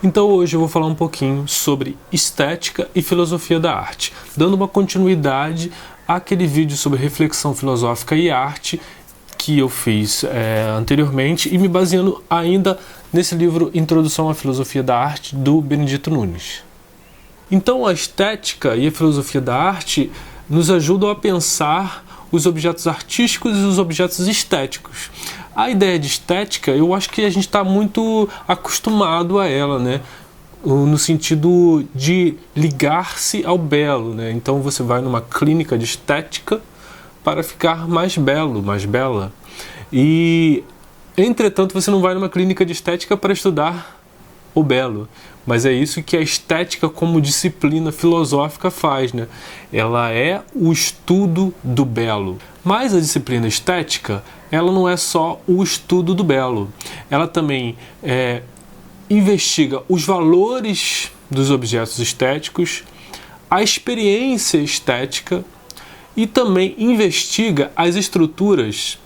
Então hoje eu vou falar um pouquinho sobre estética e filosofia da arte, dando uma continuidade àquele vídeo sobre reflexão filosófica e arte que eu fiz anteriormente e me baseando ainda nesse livro Introdução à Filosofia da Arte, do Benedito Nunes. Então a estética e a filosofia da arte nos ajudam a pensar os objetos artísticos e os objetos estéticos. A ideia de estética, eu acho que a gente está muito acostumado a ela, né? No sentido de ligar-se ao belo, né? Então você vai numa clínica de estética para ficar mais belo, mais bela. E, entretanto, você não vai numa clínica de estética para estudar o belo. Mas é isso que a estética como disciplina filosófica faz, né? Ela é o estudo do belo. Mas a disciplina estética, ela não é só o estudo do belo. Ela também investiga os valores dos objetos estéticos, a experiência estética e também investiga as estruturas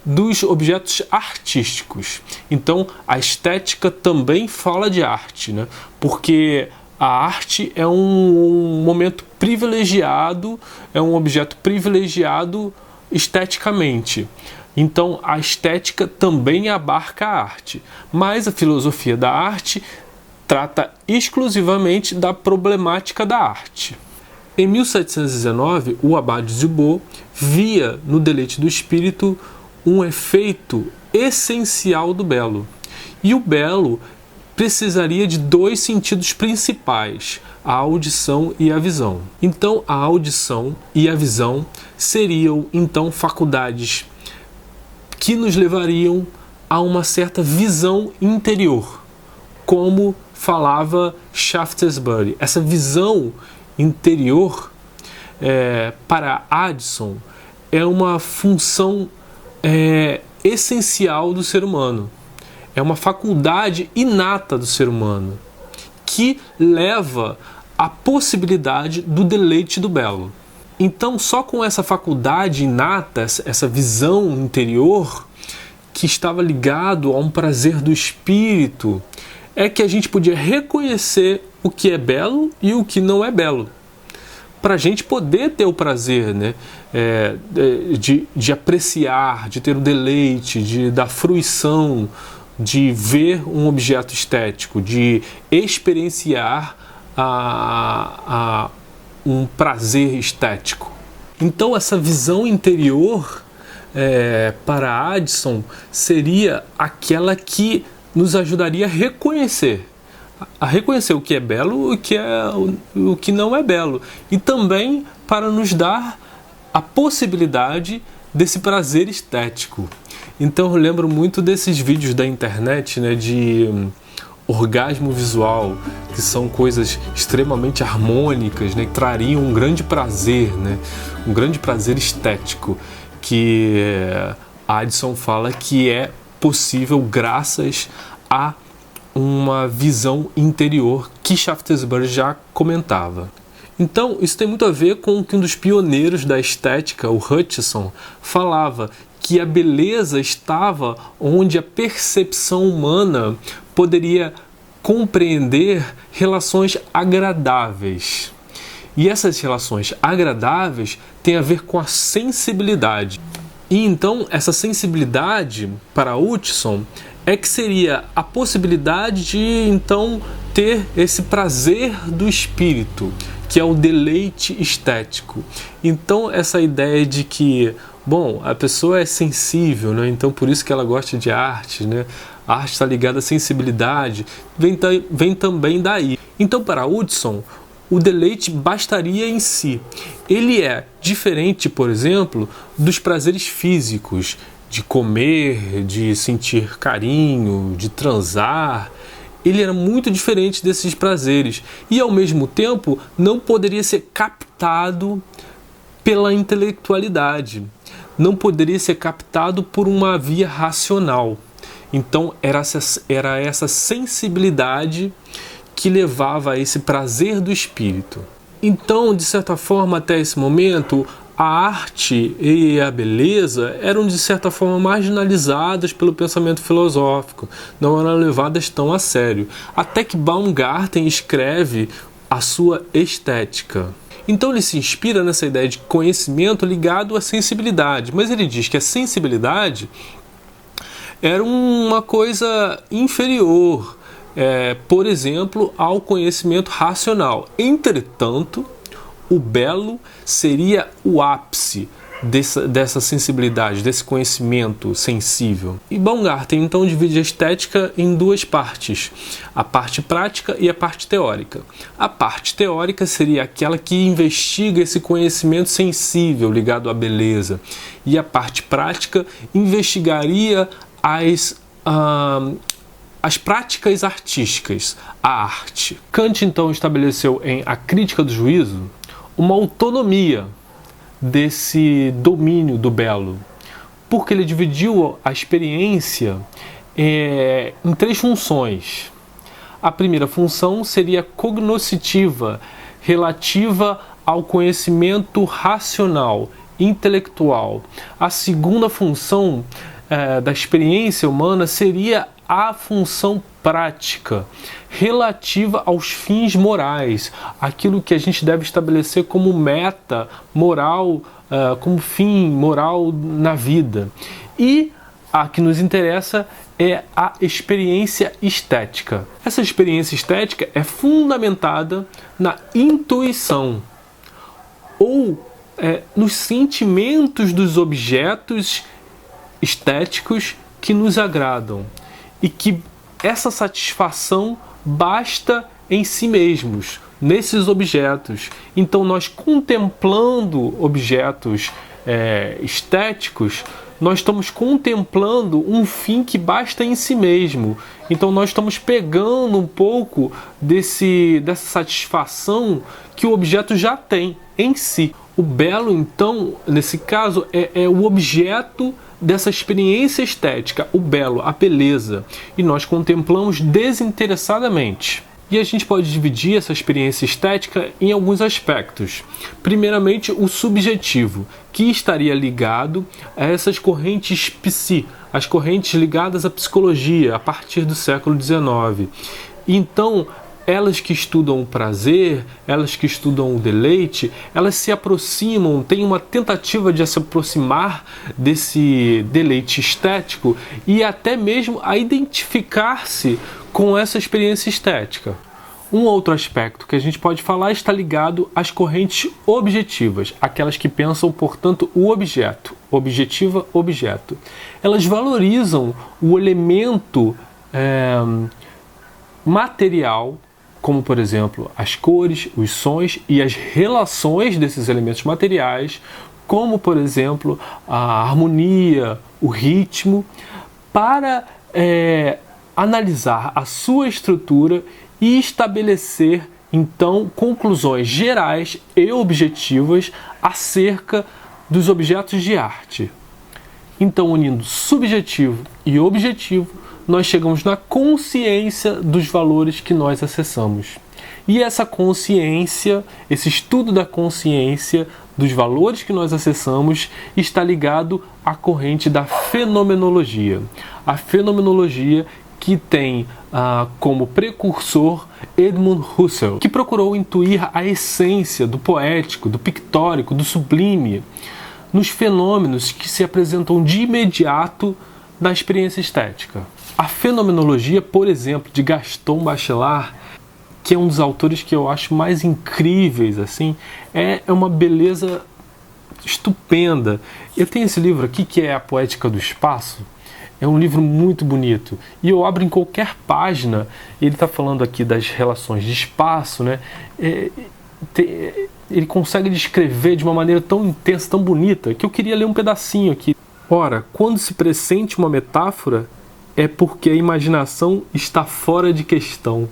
dos objetos artísticos. Então, a estética também fala de arte, né? Porque a arte é um momento privilegiado, é um objeto privilegiado esteticamente. Então, a estética também abarca a arte, mas a filosofia da arte trata exclusivamente da problemática da arte. Em 1719, o Abade Dubois via no deleite do espírito um efeito essencial do belo. E o belo precisaria de dois sentidos principais, a audição e a visão. Então, a audição e a visão seriam, então, faculdades que nos levariam a uma certa visão interior, como falava Shaftesbury. Essa visão interior, para Addison, é uma função essencial do ser humano. É uma faculdade inata do ser humano que leva à possibilidade do deleite do belo. Então, só com essa faculdade inata, essa visão interior que estava ligado a um prazer do espírito, é que a gente podia reconhecer o que é belo e o que não é belo. Para a gente poder ter o prazer, né, de apreciar, de ter o deleite, da fruição, de ver um objeto estético, de experienciar um prazer estético. Então essa visão interior para Addison seria aquela que nos ajudaria a reconhecer o que é belo e o que não é belo, e também para nos dar a possibilidade desse prazer estético. Então eu lembro muito desses vídeos da internet, né, de orgasmo visual, que são coisas extremamente harmônicas, né, que trariam um grande prazer, né, um grande prazer estético, que Addison fala que é possível graças a uma visão interior que Shaftesbury já comentava. Então, isso tem muito a ver com o que um dos pioneiros da estética, o Hutcheson, falava, que a beleza estava onde a percepção humana poderia compreender relações agradáveis. E essas relações agradáveis têm a ver com a sensibilidade. E então, essa sensibilidade, para Hutcheson, é que seria a possibilidade de, então, ter esse prazer do espírito, que é o deleite estético. Então, essa ideia de que, bom, a pessoa é sensível, né? Então por isso que ela gosta de arte, né? A arte está ligada à sensibilidade, vem também daí. Então, para Hutcheson, o deleite bastaria em si. Ele é diferente, por exemplo, dos prazeres físicos, de comer, de sentir carinho, de transar. Ele era muito diferente desses prazeres e, ao mesmo tempo, não poderia ser captado pela intelectualidade, não poderia ser captado por uma via racional. Então era essa sensibilidade que levava a esse prazer do espírito. Então, de certa forma, até esse momento, a arte e a beleza eram de certa forma marginalizadas pelo pensamento filosófico, não eram levadas tão a sério, até que Baumgarten escreve a sua Estética. Então ele se inspira nessa ideia de conhecimento ligado à sensibilidade, mas ele diz que a sensibilidade era uma coisa inferior, por exemplo, ao conhecimento racional. Entretanto, o belo seria o ápice dessa sensibilidade, desse conhecimento sensível. E Baumgarten então divide a estética em duas partes, a parte prática e a parte teórica. A parte teórica seria aquela que investiga esse conhecimento sensível ligado à beleza, e a parte prática investigaria as práticas artísticas, a arte. Kant então estabeleceu em A Crítica do Juízo uma autonomia desse domínio do belo, porque ele dividiu a experiência em três funções. A primeira função seria cognoscitiva, relativa ao conhecimento racional, intelectual. A segunda função da experiência humana seria a função prática, relativa aos fins morais, aquilo que a gente deve estabelecer como meta moral, como fim moral na vida. E a que nos interessa é a experiência estética. Essa experiência estética é fundamentada na intuição, ou nos sentimentos dos objetos estéticos que nos agradam, e que essa satisfação basta em si mesmos, nesses objetos. Então nós, contemplando objetos estéticos, nós estamos contemplando um fim que basta em si mesmo. Então nós estamos pegando um pouco dessa satisfação que o objeto já tem em si. O belo, então, nesse caso, é o objeto dessa experiência estética, o belo, a beleza, e nós contemplamos desinteressadamente. E a gente pode dividir essa experiência estética em alguns aspectos. Primeiramente, o subjetivo, que estaria ligado a essas correntes psi, as correntes ligadas à psicologia a partir do século XIX. Então, elas que estudam o prazer, elas que estudam o deleite, elas se aproximam, têm uma tentativa de se aproximar desse deleite estético e até mesmo a identificar-se com essa experiência estética. Um outro aspecto que a gente pode falar está ligado às correntes objetivas, aquelas que pensam, portanto, o objeto, objetiva, objeto. Elas valorizam o elemento material, como, por exemplo, as cores, os sons e as relações desses elementos materiais, como, por exemplo, a harmonia, o ritmo, para analisar a sua estrutura e estabelecer, então, conclusões gerais e objetivas acerca dos objetos de arte. Então, unindo subjetivo e objetivo, nós chegamos na consciência dos valores que nós acessamos. E essa consciência, esse estudo da consciência dos valores que nós acessamos, está ligado à corrente da fenomenologia. A fenomenologia que tem como precursor Edmund Husserl, que procurou intuir a essência do poético, do pictórico, do sublime, nos fenômenos que se apresentam de imediato na experiência estética. A fenomenologia, por exemplo, de Gaston Bachelard, que é um dos autores que eu acho mais incríveis, assim, é uma beleza estupenda. Eu tenho esse livro aqui, que é A Poética do Espaço. É um livro muito bonito. E eu abro em qualquer página, ele está falando aqui das relações de espaço, né? Ele consegue descrever de uma maneira tão intensa, tão bonita, que eu queria ler um pedacinho aqui. Ora, quando se pressente uma metáfora, é porque a imaginação está fora de questão.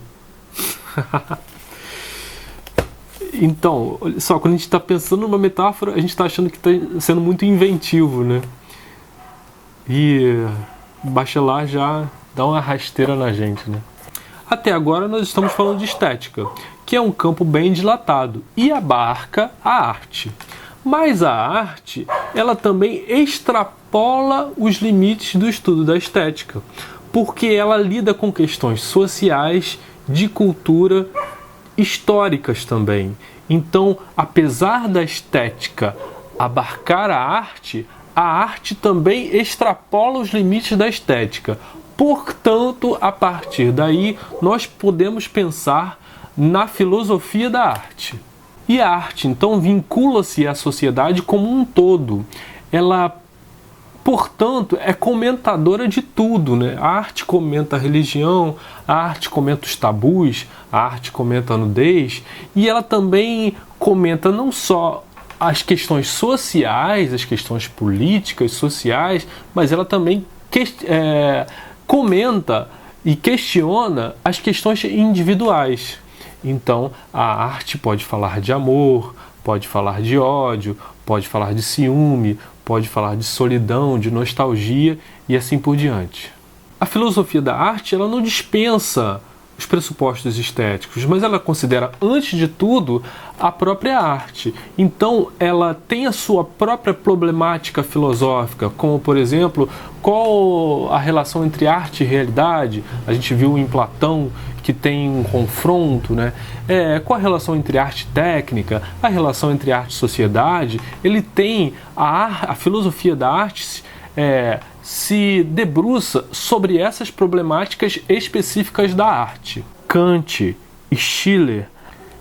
Então, olha só, quando a gente está pensando numa metáfora, a gente está achando que está sendo muito inventivo, né? E Bachelard já dá uma rasteira na gente, né? Até agora nós estamos falando de estética, que é um campo bem dilatado e abarca a arte. Mas a arte, ela também extrapola os limites do estudo da estética, porque ela lida com questões sociais, de cultura, históricas também. Então, apesar da estética abarcar a arte também extrapola os limites da estética. Portanto, a partir daí, nós podemos pensar na filosofia da arte. E a arte, então, vincula-se à sociedade como um todo. Ela, portanto, é comentadora de tudo, né? A arte comenta a religião, a arte comenta os tabus, a arte comenta a nudez, e ela também comenta não só as questões sociais, as questões políticas, sociais, mas ela também comenta e questiona as questões individuais. Então, a arte pode falar de amor, pode falar de ódio, pode falar de ciúme, pode falar de solidão, de nostalgia e assim por diante. A filosofia da arte, ela não dispensa os pressupostos estéticos, mas ela considera, antes de tudo, a própria arte. Então, ela tem a sua própria problemática filosófica, como, por exemplo, qual a relação entre arte e realidade. A gente viu em Platão que tem um confronto, né? Qual a relação entre arte e técnica, a relação entre arte e sociedade. Ele tem a filosofia da arte se debruça sobre essas problemáticas específicas da arte. Kant, Schiller,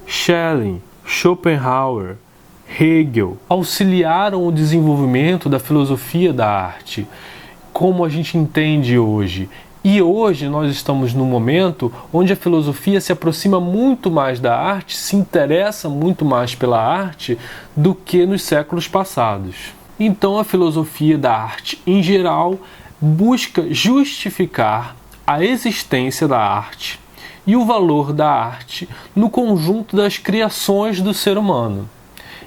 Schelling, Schopenhauer, Hegel auxiliaram o desenvolvimento da filosofia da arte, como a gente entende hoje. E hoje nós estamos num momento onde a filosofia se aproxima muito mais da arte, se interessa muito mais pela arte do que nos séculos passados. Então a filosofia da arte, em geral, busca justificar a existência da arte e o valor da arte no conjunto das criações do ser humano.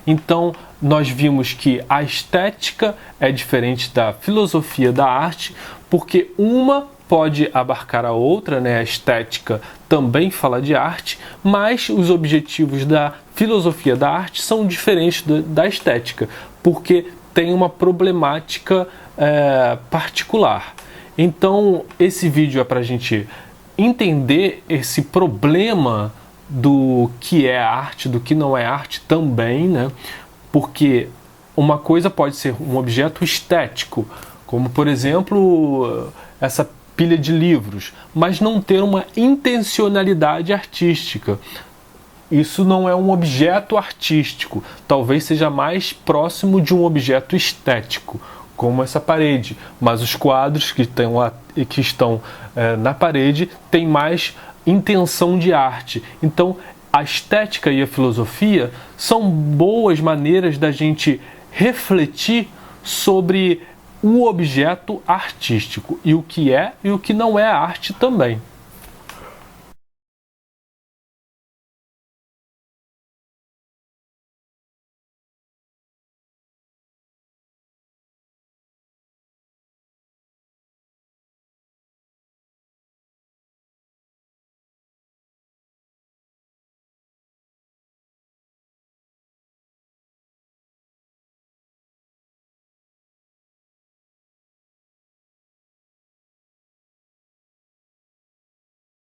Então, nós vimos que a estética é diferente da filosofia da arte, porque uma pode abarcar a outra, né? A estética também fala de arte, mas os objetivos da filosofia da arte são diferentes da estética, porque tem uma problemática particular. Então, esse vídeo é para a gente entender esse problema do que é arte, do que não é arte também, né? Porque uma coisa pode ser um objeto estético, como, por exemplo, essa pilha de livros, mas não ter uma intencionalidade artística. Isso não é um objeto artístico, talvez seja mais próximo de um objeto estético, como essa parede, mas os quadros que estão na parede têm mais intenção de arte. Então, a estética e a filosofia são boas maneiras da gente refletir sobre o objeto artístico e o que é e o que não é arte também.